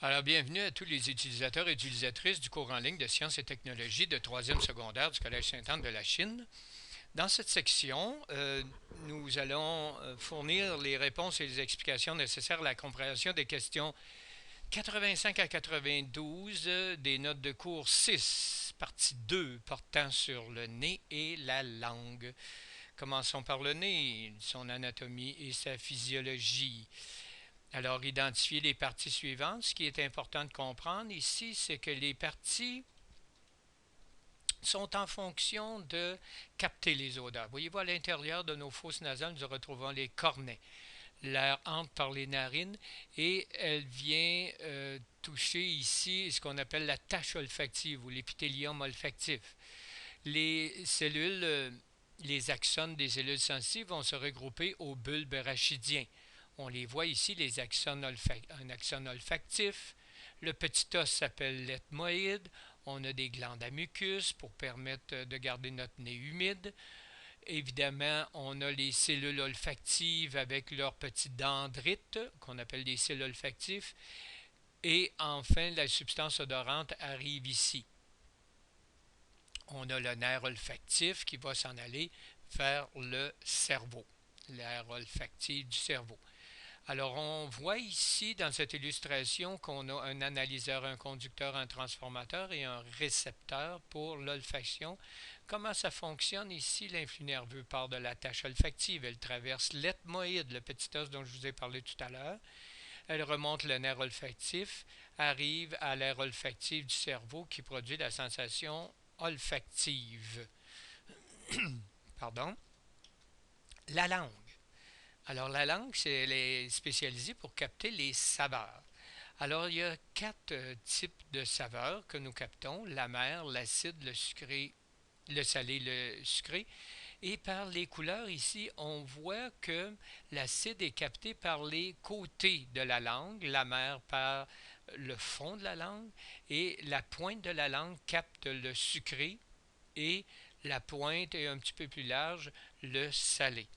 Alors, bienvenue à tous les utilisateurs et utilisatrices du cours en ligne de sciences et technologies de troisième secondaire du Collège Sainte-Anne de la Chine. Dans cette section, nous allons fournir les réponses et les explications nécessaires à la compréhension des questions 85 à 92 des notes de cours 6, partie 2, portant sur le nez et la langue. Commençons par le nez, son anatomie et sa physiologie. Alors, identifier les parties suivantes. Ce qui est important de comprendre ici, c'est que les parties sont en fonction de capter les odeurs. Voyez-vous, à l'intérieur de nos fosses nasales, nous retrouvons les cornets. L'air entre par les narines et elle vient toucher ici ce qu'on appelle la tache olfactive ou l'épithélium olfactif. Les cellules, les axones des cellules sensitives vont se regrouper au bulbe rachidien. On les voit ici, les axones un axone olfactif. Le petit os s'appelle l'ethmoïde. On a des glandes à mucus pour permettre de garder notre nez humide. Évidemment, on a les cellules olfactives avec leurs petits dendrites, qu'on appelle des cellules olfactives. Et enfin, la substance odorante arrive ici. On a le nerf olfactif qui va s'en aller vers le cerveau, l'aire olfactive du cerveau. Alors, on voit ici dans cette illustration qu'on a un analyseur, un conducteur, un transformateur et un récepteur pour l'olfaction. Comment ça fonctionne ici? L'influx nerveux part de la tache olfactive. Elle traverse l'ethmoïde, le petit os dont je vous ai parlé tout à l'heure. Elle remonte le nerf olfactif, arrive à l'aire olfactive du cerveau qui produit la sensation olfactive. Pardon. La langue. Alors, la langue, elle est spécialisée pour capter les saveurs. Alors, il y a quatre types de saveurs que nous captons, l'amer, l'acide, le sucré, le salé, le sucré. Et par les couleurs ici, on voit que l'acide est capté par les côtés de la langue, l'amer par le fond de la langue, et la pointe de la langue capte le sucré, et la pointe est un petit peu plus large, le salé.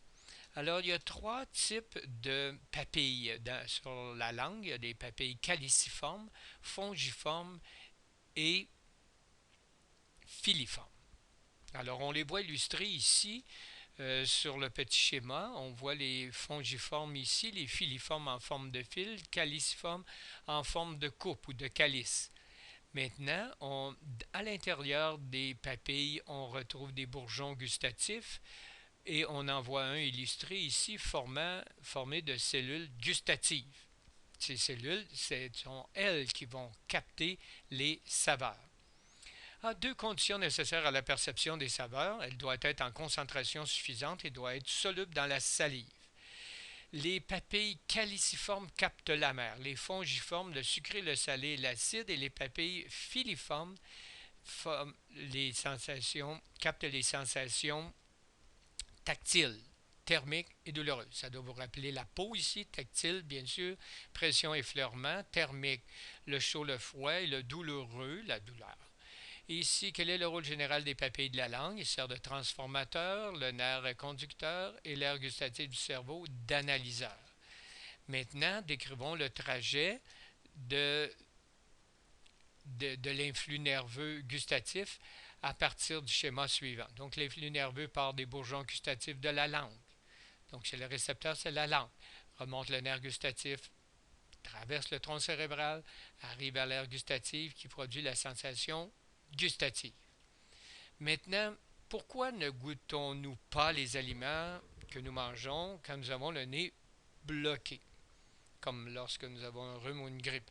Alors, il y a trois types de papilles sur la langue. Il y a des papilles caliciformes, fongiformes et filiformes. Alors, on les voit illustrés ici sur le petit schéma. On voit les fongiformes ici, les filiformes en forme de fil, caliciformes en forme de coupe ou de calice. Maintenant, à l'intérieur des papilles, on retrouve des bourgeons gustatifs et on en voit un illustré ici formé de cellules gustatives. Ces cellules, ce sont elles qui vont capter les saveurs. Deux conditions nécessaires à la perception des saveurs. Elle doit être en concentration suffisante et doit être soluble dans la salive. Les papilles caliciformes captent l'amer, les fongiformes le sucré, le salé, l'acide, et les papilles filiformes captent les sensations tactiles, thermiques et douloureuses. Ça doit vous rappeler la peau ici, tactile bien sûr, pression effleurement, thermique, le chaud, le froid, et le douloureux, la douleur. Ici, quel est le rôle général des papilles de la langue? Il sert de transformateur, le nerf conducteur et l'aire gustative du cerveau d'analyseur. Maintenant, décrivons le trajet de l'influx nerveux gustatif à partir du schéma suivant. Donc, l'influx nerveux part des bourgeons gustatifs de la langue. Donc, chez le récepteur, c'est la langue. Remonte le nerf gustatif, traverse le tronc cérébral, arrive à l'aire gustative qui produit la sensation gustative. Maintenant, pourquoi ne goûtons-nous pas les aliments que nous mangeons quand nous avons le nez bloqué, comme lorsque nous avons un rhume ou une grippe?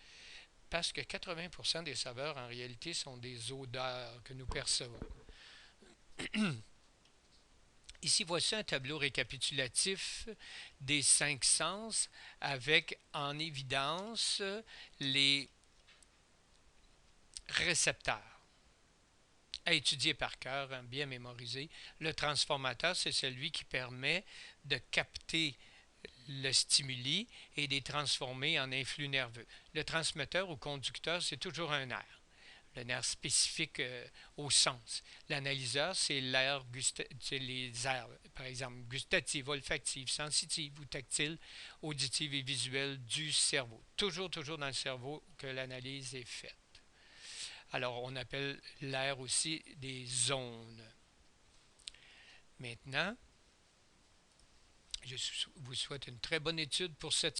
Parce que 80% des saveurs, en réalité, sont des odeurs que nous percevons. Ici, voici un tableau récapitulatif des cinq sens avec en évidence les récepteurs à étudier par cœur, bien mémorisé. Le transformateur, c'est celui qui permet de capter le stimuli et de les transformer en influx nerveux. Le transmetteur ou conducteur, c'est toujours un nerf. le nerf spécifique au sens. L'analyseur, c'est l'air c'est les aires, par exemple, gustative, olfactive, sensitive ou tactile, auditive et visuelle du cerveau. Toujours, toujours dans le cerveau que l'analyse est faite. Alors, on appelle l'air aussi des zones. Maintenant, je vous souhaite une très bonne étude pour cette